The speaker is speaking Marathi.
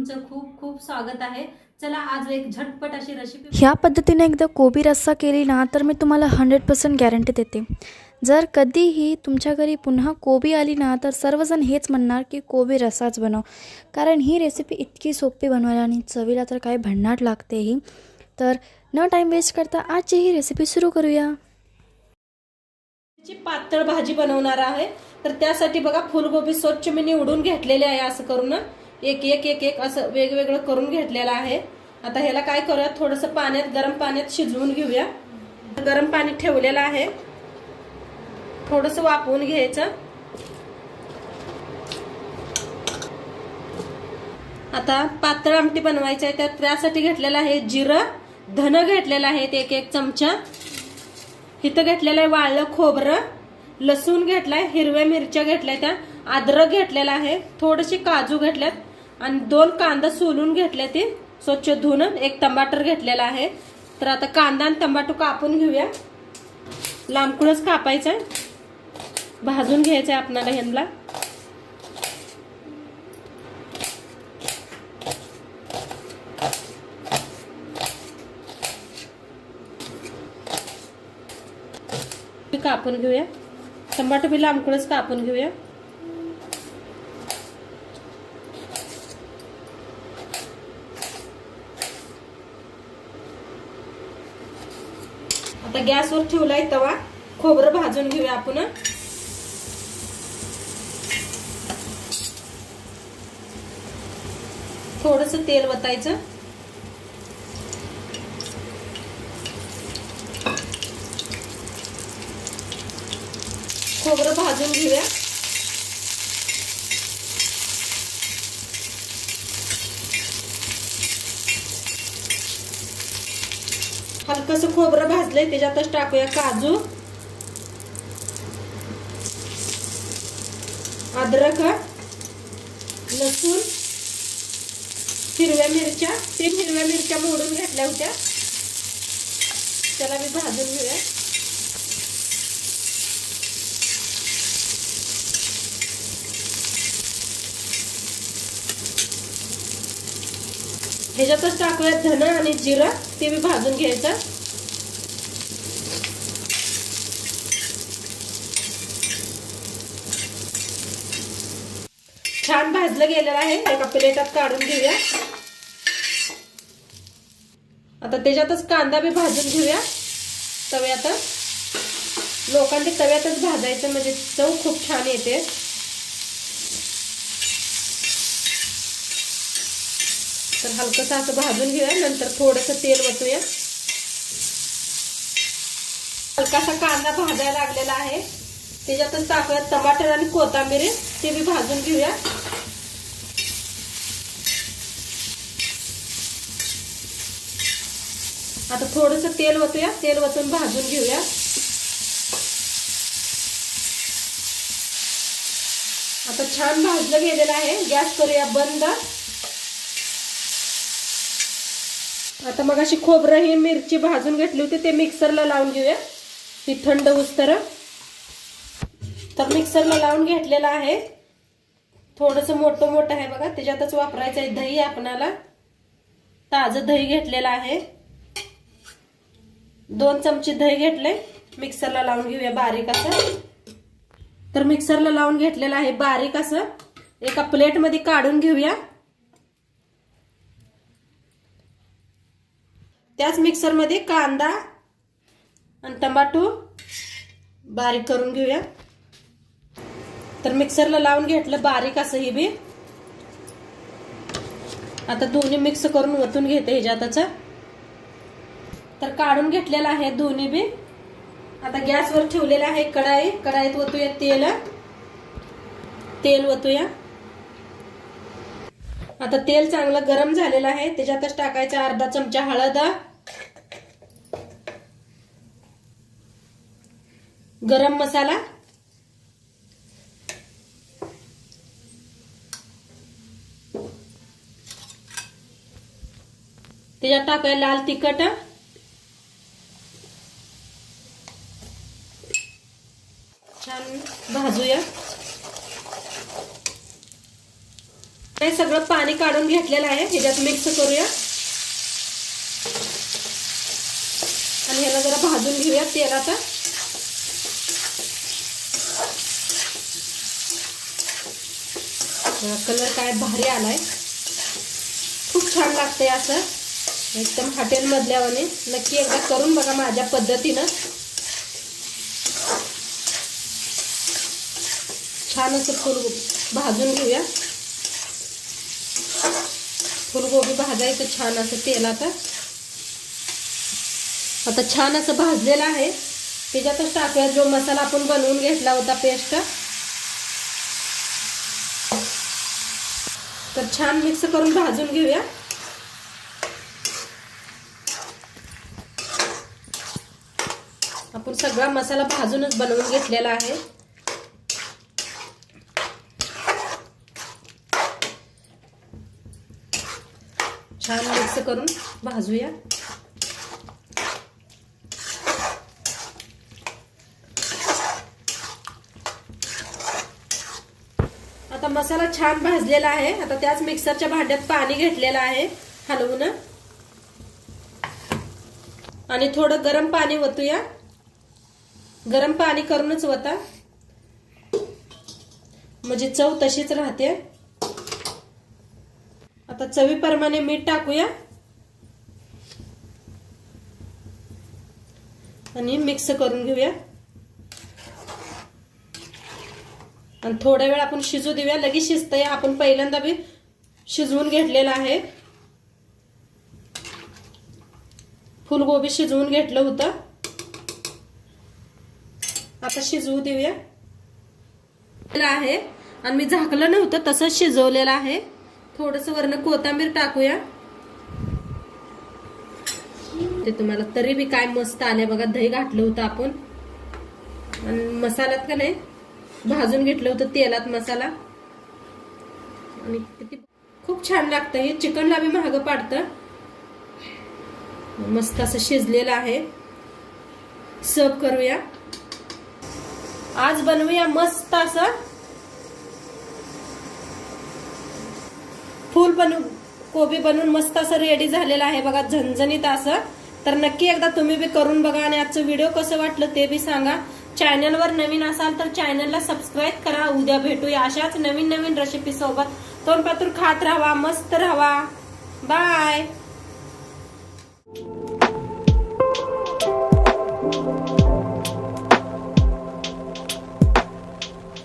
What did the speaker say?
तुमचं खूप खूप स्वागत आहे। चला आज एक झटपट अशी रेसिपी ह्या पद्धतीने एकदा कोबी रस्सा केली ना तर मी तुम्हाला 100% गॅरंटी देते। जर कधीही तुमच्या घरी पुन्हा कोबी आली ना तर सर्वजण हेच म्हणणार की कोबी रस्साच बनव, कारण ही रेसिपी इतकी सोपी बनवायला आणि चवीला तर काय भन्नाट लागते ही। तर न टाइम वेस्ट करता आजची ही रेसिपी सुरू करूया। ची पातळ भाजी बनवणार आहे। तर त्यासाठी बघा फुलगोबी स्वच्छ मी निवडून घेतलेले आहे। असं करून एक एक एक एक असं वेगवेगळं करून घेतलेलं आहे। आता ह्याला काय करूया, थोडंसं पाण्यात गरम पाण्यात शिजवून घेऊया। गरम पाणी ठेवलेलं आहे, थोडंसं वाफवून घ्यायचं। आता पातळ आमटी बनवायची आहे, त्यासाठी घेतलेलं आहे जिरं, धन घेतलेलं आहे एक एक चमचा, इथं घेतलेलं आहे वाळलं खोबरं, लसूण घेतलाय, हिरव्या मिरच्या घेतल्या, त्या अद्रक घेतलेला आहे, थोडेसे काजू घेतल्यात आणि 2 कांदा सोलून घेतले ते स्वच्छ धुवून, एक टमाटर घेतलेला आहे। तर आता कांदा आणि टमाटर कापून घेऊया। लांबकुळच कापायचा आहे, भाजून घ्यायचं आहे आपल्याला ह्यांना। कापून घेऊया, टमाटर बी लांबकुळच कापून घेऊया। आता गॅसवर ठेवलाय तवा, खोबरं भाजून घेऊया आपण। थोडंसं तेल वतायचं, खोबरं भाजून घेऊया। हलकसं खोबरं भाजलंय, त्याच्यातच टाकूया काजू, अद्रक, लसूण, हिरव्या मिरच्या, 3 हिरव्या मिरच्या मोडून घेतल्या होत्या, त्याला मी भाजून घेऊया। ह्याच्यातच टाकूया धन आणि जिरं, ते बी भाजून घ्यायचं। छान भाजलं गेलेलं आहे, एका प्लेटात काढून घेऊया। आता त्याच्यातच कांदा बी भाजून घेऊया तव्यात। लोकांनी तव्यातच भाजायचं म्हणजे चव खूप छान येते। तर हलकसं असं भाजून घेऊया, नंतर थोडंसं तेल वतूया। हलकासा कांदा भाजायला लागलेला आहे, त्याच्यातच टाकूया टमाटर आणि कोथिंबीर, ते बी भाजून घेऊया। आता थोडंसं तेल वतूया, तेल वतून भाजून घेऊया। आता छान भाजलं गेलेलं आहे, गॅस करूया बंद। आता मग अशी खोबरं ही मिरची भाजून घेतली होती, ते मिक्सरला लावून घेऊया, ती थंड होईस्तर। तर मिक्सरला लावून घेतलेला आहे, थोडंसं मोठं मोठं आहे बघा, त्याच्यातच वापरायचं आहे दही। आपणाला ताजं दही घेतलेलं आहे, 2 चमचे दही घेतले, मिक्सरला लावून घेऊया बारीक असं। तर मिक्सरला लावून घेतलेलं आहे बारीक असं, एका प्लेट मध्ये काढून घेऊया। त्याच मिक्सर मध्ये कांदा आणि टमाटो बारीक करून घेऊया। तर मिक्सरला लावून घेतलं बारीक असं हे बी। आता दोन्ही मिक्स करून वतून घेते ह्याच्यातच। तर काढून घेतलेला आहे दोन्ही बी। आता गॅसवर ठेवलेला आहे कढाई, कढाईत वतूया तेल, तेल वतूया। आता तेल चांगलं गरम झालेलं आहे, त्याच्यातच टाकायचं अर्धा चमचा हळद, गरम मसाला, त्याच्यात टाकूया लाल तिखट, छान भाजूया। हे सगळं पाणी काढून घेतलेलं आहे, ह्याच्यात मिक्स करूया आणि ह्याला जरा भाजून घेऊया तेलात. कलर काय भारी आलाय, खूप छान लागतंय असं एकदम हॉटेल मधल्यावाने. नक्की एकदा करून बघा माझ्या पद्धतीनं. छान असं फुलगोबी भाजून घेऊया. फुलगोबी भाजायचं छान असं तेलात. आता छान असं भाजलेलं आहे, त्याच्यातच टाकूया जो मसाला आपण बनवून घेतला होता पेस्ट. तर छान मिक्स करून भाजून घेऊया. आपण सगळा मसाला भाजूनच बनवून घेतलेला आहे. छान मिक्स करून भाजूया. आता मसाला छान भाजलेला आहे. आता त्याच मिक्सरच्या भांड्यात पाणी घेतलेलं आहे हलवून आणि थोडं गरम पाणी ओतूया. गरम पाणी करूनच ओता, म्हणजे चव तशीच राहते. आता चवीप्रमाणे मीठ टाकूया आणि मिक्स करून घेऊया आणि थोडा वेळ आपण शिजू देऊया. लगेच शिजतंय, आपण पहिल्यांदा बी शिजवून घेतलेला आहे. फुलगोबी शिजवून घेतलं होतं, आता शिजवू देऊया आहे. आणि मी झाकलं नव्हतं, तसंच शिजवलेलं आहे. थोडंसं वरनं कोथिंबीर टाकूया. ते तुम्हाला तरी बी काय मस्त आले बघा. दही घातलं होतं आपण आणि मसाल्यात का नाही भाजून घेतलं होतं तेलात मसाला, आणि किती खूप छान लागतं हे. चिकनला बी महाग पाडतं. मस्त असं शिजलेलं आहे. सर्व करूया. आज बनवूया मस्त असं कोबी बनवून मस्त असं रेडी झालेलं आहे बघा, झणझणीत असं. तर नक्की एकदा तुम्ही बी करून बघा आणि आजचं व्हिडिओ कसं वाटलं ते बी सांगा. चॅनलवर नवीन असाल तर चॅनलला सबस्क्राईब करा. उद्या भेटूया अशाच नवीन नवीन रेसिपी सोबत. तोंडपातूर खात राहा, मस्त राहा. बाय.